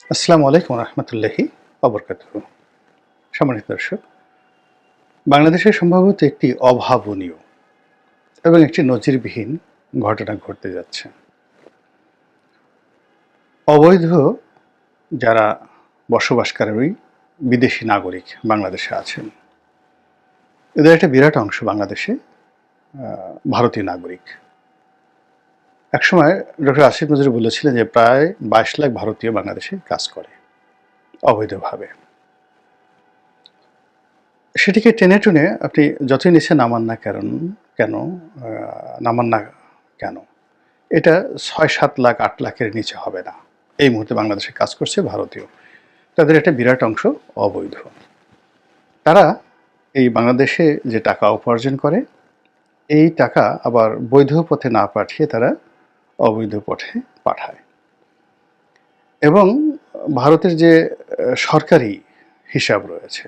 আসসালামু আলাইকুম রহমতুল্লাহি অবরকাতুহ। সম্মানিত দর্শক, বাংলাদেশে সম্ভবত একটি অভাবনীয় এবং একটি নজিরবিহীন ঘটনা ঘটতে যাচ্ছে। অবৈধ যারা বসবাসকারী বিদেশি নাগরিক বাংলাদেশে আছেন, এদের একটা বিরাট অংশ বাংলাদেশে ভারতীয় নাগরিক। একসময় ডক্টর আসিফ নজরুল বলেছিলেন যে প্রায় 22 লাখ ভারতীয় বাংলাদেশে কাজ করে অবৈধভাবে। সেটিকে টেনে টুনে আপনি যতই নিচে নামান না কেন নামান না কেন, এটা ৬-৭ লাখ ৮ লাখের নিচে হবে না। এই মুহূর্তে বাংলাদেশে কাজ করছে ভারতীয়। তাদের একটা বিরাট অংশ অবৈধ। তারা এই বাংলাদেশে যে টাকা উপার্জন করে, এই টাকা আবার বৈধ পথে না পাঠিয়ে তারা অবৈধ পথে পাঠায়। এবং ভারতের যে সরকারি হিসাব রয়েছে,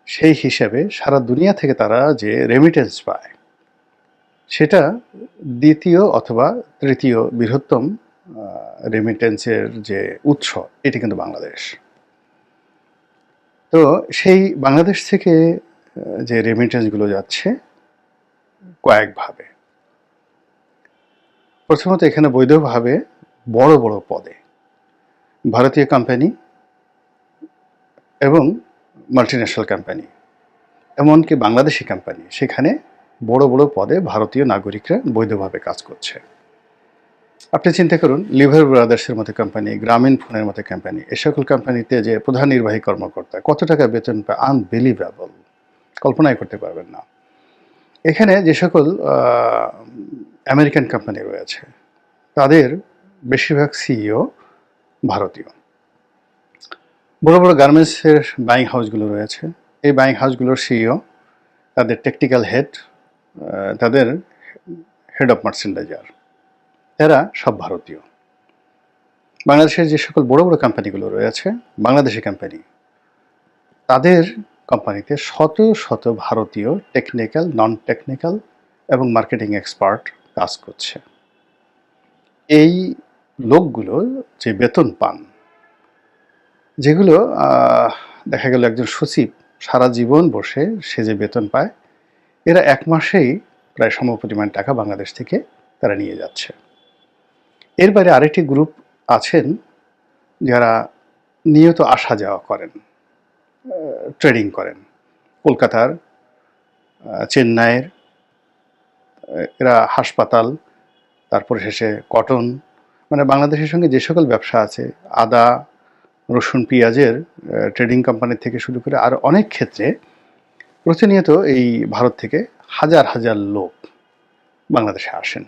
সেই হিসাবে সারা দুনিয়া থেকে তারা যে রেমিটেন্স পায়, সেটা দ্বিতীয় অথবা তৃতীয় বৃহত্তম রেমিটেন্সের যে উৎস, এটি কিন্তু বাংলাদেশ। তো সেই বাংলাদেশ থেকে যে রেমিটেন্সগুলো যাচ্ছে কয়েকভাবে। প্রথমত এখানে বৈধভাবে বড় বড় পদে ভারতীয় কোম্পানি এবং মাল্টিন্যাশনাল কোম্পানি, এমনকি বাংলাদেশি কোম্পানি, সেখানে বড় বড় পদে ভারতীয় নাগরিকরা বৈধভাবে কাজ করছে। আপনি চিন্তা করুন, লিভার ব্রাদার্সের মতো কোম্পানি, গ্রামীণ ফোনের মতো কোম্পানি, এ সকল কোম্পানিতে যে প্রধান নির্বাহী কর্মকর্তা কত টাকা বেতন পায়, আনবিলিভেবল, কল্পনাই করতে পারবেন না। এখানে যে সকল আমেরিকান কোম্পানি রয়েছে, তাদের বেশিরভাগ সিইও ভারতীয়। বড় বড় গার্মেন্টসের বাইং হাউসগুলো রয়েছে, এই বাইং হাউসগুলোর সিইও, তাদের টেকনিক্যাল হেড, তাদের হেড অফ মার্চেন্ডাইজার, এরা সব ভারতীয়। বাংলাদেশের যে সকল বড় বড় কোম্পানিগুলো রয়েছে, বাংলাদেশি কোম্পানি, তাদের কোম্পানিতে শত শত ভারতীয় টেকনিক্যাল, নন টেকনিক্যাল এবং মার্কেটিং এক্সপার্ট কাজ করছে। এই লোকগুলো যে বেতন পান, যেগুলো দেখা গেল একজন সচিব সারা জীবন বসে সে যে বেতন পায়, এরা এক মাসেই প্রায় সমপরিমাণ টাকা বাংলাদেশ থেকে তারা নিয়ে যাচ্ছে। এর বাইরে আরেকটি গ্রুপ আছেন যারা নিয়ত আসা যাওয়া করেন, ট্রেডিং করেন। কলকাতার, চেন্নাইয়ের, এরা হাসপাতাল, তারপরে শেষে কটন, মানে বাংলাদেশের সঙ্গে যে সকল ব্যবসা আছে, আদা, রসুন, পেঁয়াজের ট্রেডিং কোম্পানি থেকে শুরু করে আরও অনেক ক্ষেত্রে প্রতিনিয়ত এই ভারত থেকে হাজার হাজার লোক বাংলাদেশে আসেন।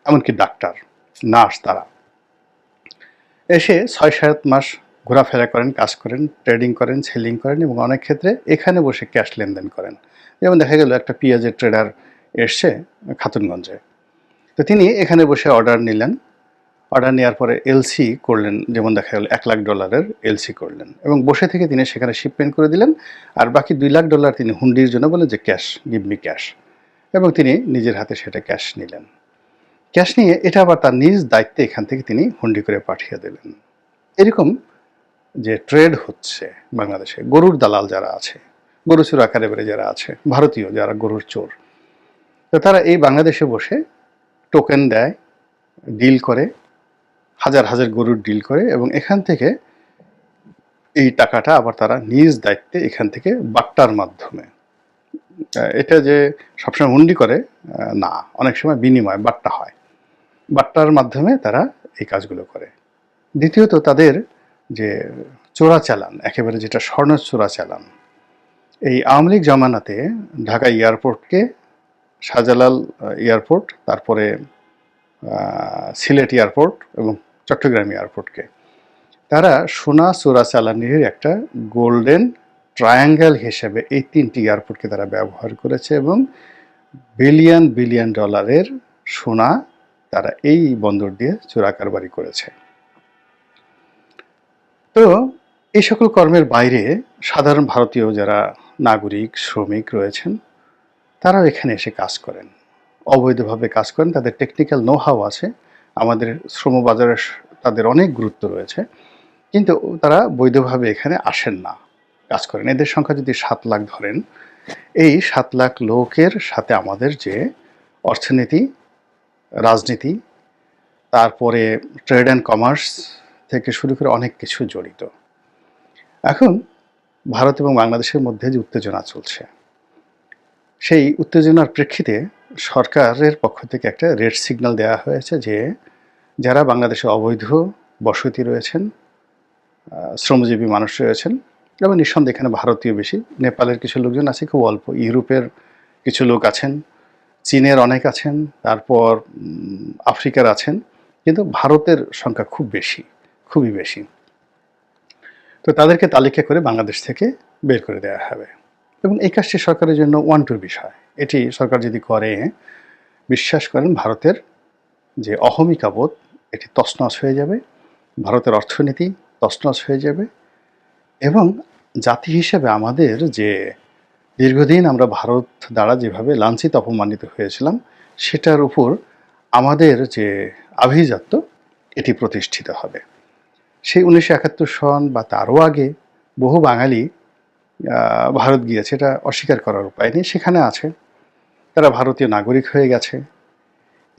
এমনকি ডাক্তার, নার্স, তারা এসে ৬-৭ মাস ঘোরাফেরা করেন, কাজ করেন, ট্রেডিং করেন, সেলিং করেন এবং অনেক ক্ষেত্রে এখানে বসে ক্যাশ লেনদেন করেন। যেমন দেখা গেল একটা পেঁয়াজের ট্রেডার এসছে খাতুনগঞ্জে, তো তিনি এখানে বসে অর্ডার নিলেন। অর্ডার নেওয়ার পরে এলসি করলেন, যেমন দেখা গেল $1,00,000 এলসি করলেন এবং বসে থেকে তিনি সেখানে শিপমেন্ট করে দিলেন। আর বাকি $2,00,000 তিনি হুন্ডির জন্য বলে যে ক্যাশ, গিভ মি ক্যাশ, এবং তিনি নিজের হাতে সেটা ক্যাশ নিলেন। ক্যাশ নিয়ে এটা আবার তার নিজ দায়িত্বে এখান থেকে তিনি হুন্ডি করে পাঠিয়ে দিলেন। এরকম যে ট্রেড হচ্ছে বাংলাদেশে, গরুর দালাল যারা আছে, গরু চোর আকারে বেড়ে যারা আছে, ভারতীয় যারা গরুর চোর, তো তারা এই বাংলাদেশে বসে টোকেন দেয়, ডিল করে, হাজার হাজার গরুর ডিল করে এবং এখান থেকে এই টাকাটা আবার তারা নিজ দায়িত্বে এখান থেকে বাট্টার মাধ্যমে, এটা যে সবসময় হুন্ডি করে না, অনেক সময় বিনিময় বাট্টা হয়, বাট্টার মাধ্যমে তারা এই কাজগুলো করে। দ্বিতীয়ত তাদের যে চোরাচালান, একেবারে যেটা স্বর্ণ চোরাচালান, এই আওয়ামী লীগ জমানাতে ঢাকা এয়ারপোর্টকে, শাহজালাল এয়ারপোর্ট, তারপরে সিলেট এয়ারপোর্ট এবং চট্টগ্রাম এয়ারপোর্টকে তারা সোনা চোরাচালানির একটা গোল্ডেন ট্রায়াঙ্গেল হিসেবে এই 3টি এয়ারপোর্টকে তারা ব্যবহার করেছে এবং বিলিয়ন বিলিয়ন ডলারের সোনা তারা এই বন্দর দিয়ে চোরাকারবারি করেছে। তো এই সকল কর্মের বাইরে সাধারণ ভারতীয় যারা নাগরিক, শ্রমিক রয়েছেন, তারাও এখানে এসে কাজ করেন, অবৈধভাবে কাজ করেন। তাদের টেকনিক্যাল নো হাউ আছে, আমাদের শ্রমবাজারে তাদের অনেক গুরুত্ব রয়েছে। কিন্তু তারা বৈধভাবে এখানে আসেন না, কাজ করেন। এদের সংখ্যা যদি ৭ লাখ ধরেন, এই ৭ লাখ লোকের সাথে আমাদের যে অর্থনীতি, রাজনীতি, তারপরে ট্রেড অ্যান্ড কমার্স থেকে শুরু করে অনেক কিছু জড়িত। এখন ভারত এবং বাংলাদেশের মধ্যে যে উত্তেজনা চলছে, সেই উত্তেজনার প্রেক্ষিতে সরকারের পক্ষ থেকে একটা রেড সিগন্যাল দেওয়া হয়েছে যে যারা বাংলাদেশে অবৈধ বসতি রয়েছেন, শ্রমজীবী মানুষ রয়েছেন, এবং নিঃসন্দেহে এখানে ভারতীয় বেশি, নেপালের কিছু লোকজন আছে খুব অল্প, ইউরোপের কিছু লোক আছেন, চীনের অনেক আছেন, তারপর আফ্রিকার আছেন, কিন্তু ভারতের সংখ্যা খুব বেশি, খুবই বেশি। তো তাদেরকে তালিকা করে বাংলাদেশ থেকে বের করে দেওয়া হবে, এবং এই কাজটি সরকারের জন্য ওয়ান-টুর বিষয়। এটি সরকার যদি করে, বিশ্বাস করেন ভারতের যে অহমিকাবোধ এটি তছনছ হয়ে যাবে, ভারতের অর্থনীতি তছনছ হয়ে যাবে, এবং জাতি হিসেবে আমাদের যে দীর্ঘদিন আমরা ভারত দ্বারা যেভাবে লাঞ্ছিত অপমানিত হয়েছিলাম, সেটার উপর আমাদের যে আভিজাত্য এটি প্রতিষ্ঠিত হবে। সেই 1971 সন বা তারও আগে বহু বাঙালি ভারত গিয়েছে, এটা অস্বীকার করার উপায় নেই, সেখানে আছে, তারা ভারতীয় নাগরিক হয়ে গেছে।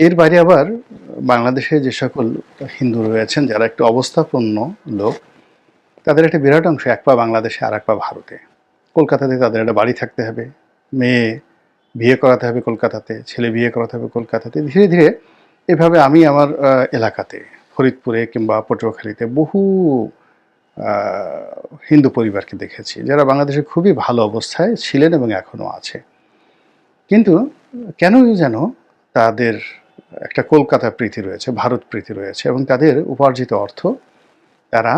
এর বাইরে আবার বাংলাদেশে যে সকল হিন্দু রয়েছেন যারা একটু অবস্থাপন্ন লোক, তাদের একটা বিরাট অংশ এক পা বাংলাদেশে আর এক পা ভারতে। কলকাতাতে তাদের একটা বাড়ি থাকতে হবে, মেয়ে বিয়ে করাতে হবে কলকাতাতে, ছেলে বিয়ে করাতে হবে কলকাতাতে। ধীরে ধীরে এভাবে আমি আমার এলাকাতে ফরিদপুরে কিংবা পটুয়াখালীতে বহু হিন্দু পরিবারকে দেখেছি যারা বাংলাদেশে খুবই ভালো অবস্থায় ছিলেন এবং এখনও আছে, কিন্তু কেন যেন তাদের একটা কলকাতা প্রীতি রয়েছে, ভারত প্রীতি রয়েছে, এবং তাদের উপার্জিত অর্থ তারা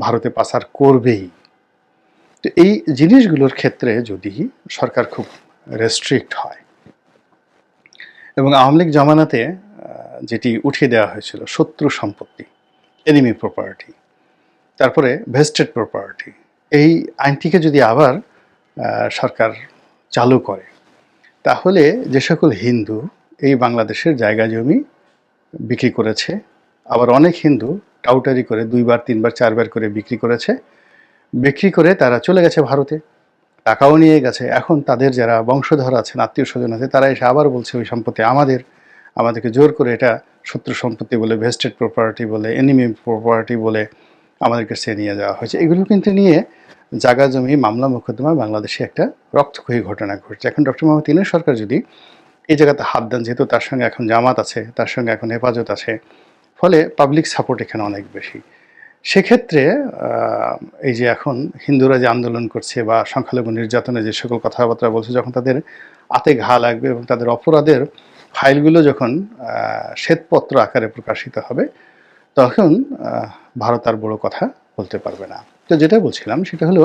ভারতে পাচার করবেই। তো এই জিনিসগুলোর ক্ষেত্রে যদি সরকার খুব রেস্ট্রিক্ট হয়, এবং আওয়ামী লীগ জমানাতে যেটি উঠিয়ে দেওয়া হয়েছিল শত্রু সম্পত্তি, এনিমি প্রপার্টি, তারপরে ভেস্টেড প্রপার্টি, এই আইনটিকে যদি আবার সরকার চালু করে, তাহলে যে সকল হিন্দু এই বাংলাদেশের জায়গা জমি বিক্রি করেছে, আবার অনেক হিন্দু টাউটারি করে 2 বার 3 বার 4 বার করে বিক্রি করেছে, বিক্রি করে তারা চলে গেছে ভারতে, টাকাও নিয়ে গেছে, এখন তাদের যারা বংশধর আছেন, আত্মীয় স্বজন আছে, তারা এসে আবার বলছে ওই সম্পত্তি আমাদেরকে জোর করে এটা শত্রু সম্পত্তি বলে, ভেস্টেড প্রপার্টি বলে, এনিমি প্রপার্টি বলে আমাদেরকে সে নিয়ে যাওয়া হয়েছে। এগুলো কিন্তু নিয়ে জায়গা জমি মামলা মোকদ্দমা বাংলাদেশে একটা রক্তক্ষয়ী ঘটনা ঘটছে। এখন ডক্টর মোহাম্মদ ইউনূস সরকার যদি এই জায়গাতে হাত দেন, যেহেতু তার সঙ্গে এখন জামাত আছে, তার সঙ্গে এখন হেফাজত আছে, ফলে পাবলিক সাপোর্ট এখানে অনেক বেশি। সেক্ষেত্রে এই যে এখন হিন্দুরা যে আন্দোলন করছে বা সংখ্যালঘু নির্যাতনে যে সকল কথাবার্তা বলছে, যখন তাদের আতে ঘা লাগবে এবং তাদের অপরাধের ফাইলগুলো যখন শ্বেতপত্র আকারে প্রকাশিত হবে, তখন ভারত আর বড় কথা বলতে পারবে না। তো যেটা বলছিলাম সেটা হলো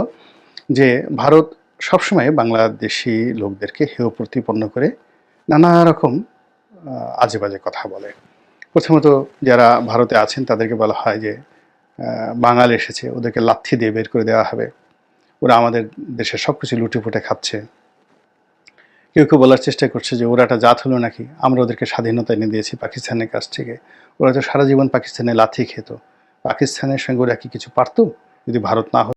যে ভারত সবসময় বাংলাদেশি লোকদেরকে হেয় প্রতিপন্ন করে নানা রকম আজে বাজে কথা বলে। প্রথমত যারা ভারতে আছেন তাদেরকে বলা হয় যে বাঙাল এসেছে, ওদেরকে লাথি দিয়ে বের করে দেওয়া হবে, ওরা আমাদের দেশের সব কিছু লুটেপুটে খাচ্ছে। কেউ কেউ বলার চেষ্টা করছে যে ওরা একটা জাত হলো নাকি, আমরা ওদেরকে স্বাধীনতা এনে দিয়েছি পাকিস্তানের কাছ থেকে, ওরা তো সারা জীবন পাকিস্তানে লাথি খেত, পাকিস্তানের সঙ্গে ওরা কি কিছু পারত যদি ভারত না হতো?